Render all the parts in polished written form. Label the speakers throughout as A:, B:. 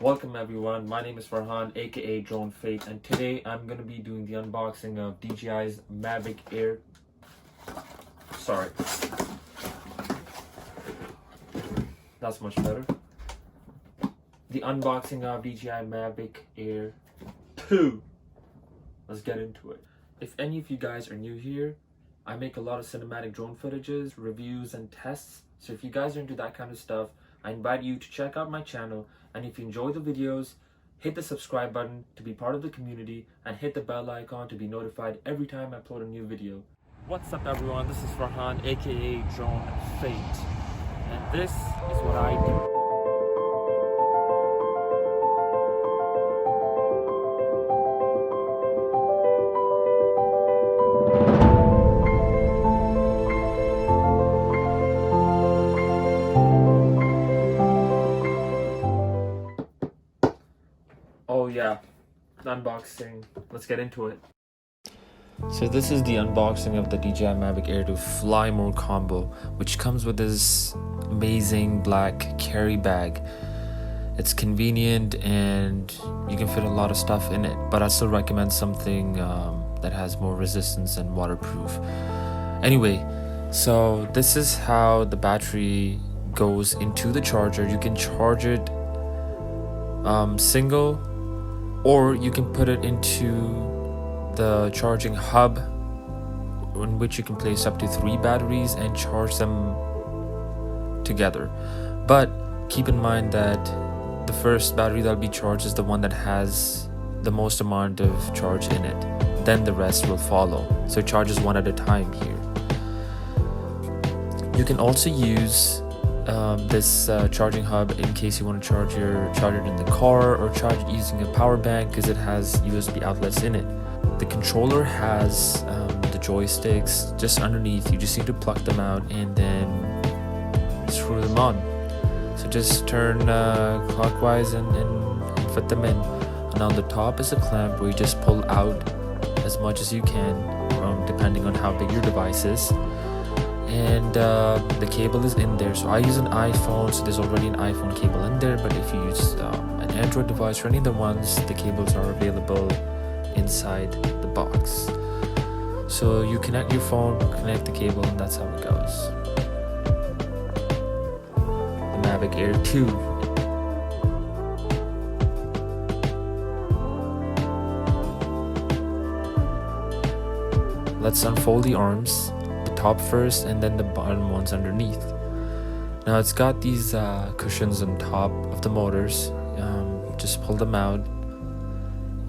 A: Welcome everyone, my name is Farhan aka Drone Fate, and today I'm going to be doing the unboxing of DJI's Mavic Air. Sorry. That's much better. The unboxing of DJI Mavic Air 2. Let's get into it. If any of you guys are new here, I make a lot of cinematic drone footages, reviews, and tests. So if you guys are into that kind of stuff, I invite you to check out my channel. And if you enjoy the videos, hit the subscribe button to be part of the community and hit the bell icon to be notified every time I upload a new video. What's up everyone, this is Farhan aka Drone Fate, and this is what I do. Oh yeah, the unboxing. Let's get into it. So this is the unboxing of the DJI Mavic Air 2 Fly More combo, which comes with this amazing black carry bag. It's convenient and you can fit a lot of stuff in it, but I still recommend something that has more resistance and waterproof. Anyway, so this is how the battery goes into the charger. You can charge it single, or you can put it into the charging hub, in which you can place up to 3 batteries and charge them together. But keep in mind that the first battery that'll be charged is the one that has the most amount of charge in it. Then the rest will follow. So it charges one at a time here. You can also use this charging hub in case you want to charge it in the car, or charge it using a power bank because it has USB outlets in it. The controller has the joysticks just underneath. You just need to pluck them out and then screw them on. So just turn clockwise and fit them in. And on the top is a clamp where you just pull out as much as you can, depending on how big your device is. And the cable is in there. So I use an iPhone, so there's already an iPhone cable in there, but if you use an Android device or any of the ones, the cables are available inside the box. So you connect your phone, connect the cable, and that's how it goes. The Mavic Air 2. Let's unfold the arms, the top first and then the bottom ones underneath. Now it's got these cushions on top of the motors. Just pull them out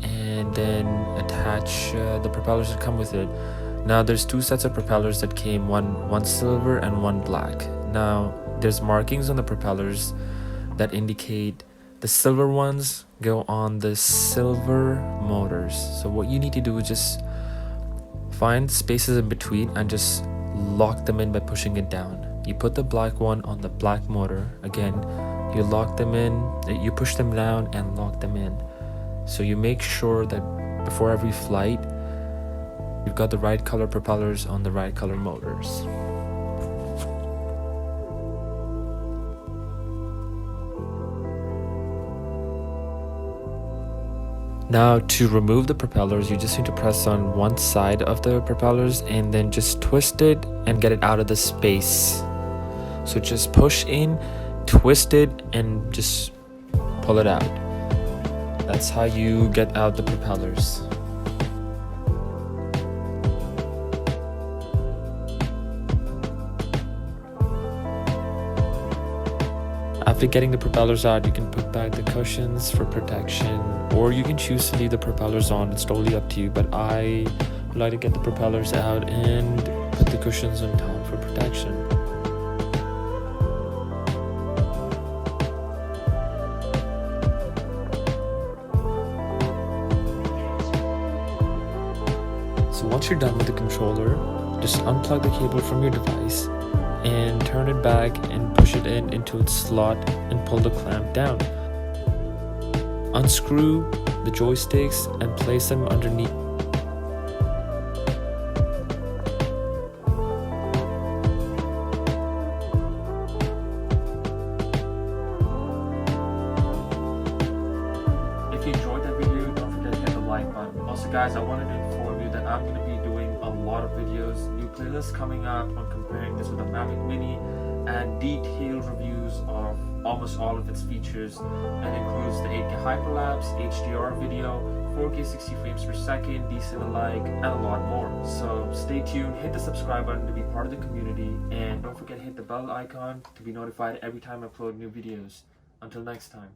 A: and then attach the propellers that come with it. Now there's 2 sets of propellers that came, one silver and one black. Now there's markings on the propellers that indicate the silver ones go on the silver motors. So what you need to do is just find spaces in between and just lock them in by pushing it down. You put the black one on the black motor. Again, you lock them in, you push them down and lock them in. So you make sure that before every flight, you've got the right color propellers on the right color motors. Now to remove the propellers, you just need to press on one side of the propellers and then just twist it and get it out of the space. So just push in, twist it, and just pull it out. That's how you get out the propellers. After getting the propellers out, you can put back the cushions for protection, or you can choose to leave the propellers on. It's totally up to you, but I would like to get the propellers out and put the cushions on top for protection. So once you're done with the controller, just unplug the cable from your device and turn it back and push it into its slot and pull the clamp down. Unscrew the joysticks and place them underneath. guys, I wanted to inform you that I'm going to be doing a lot of videos, new playlists coming up on comparing this with a Mavic Mini, and detailed reviews of almost all of its features, and includes the 8K Hyperlapse, HDR video, 4K 60 frames per second, decent alike, and a lot more. So stay tuned, hit the subscribe button to be part of the community, and don't forget to hit the bell icon to be notified every time I upload new videos. Until next time.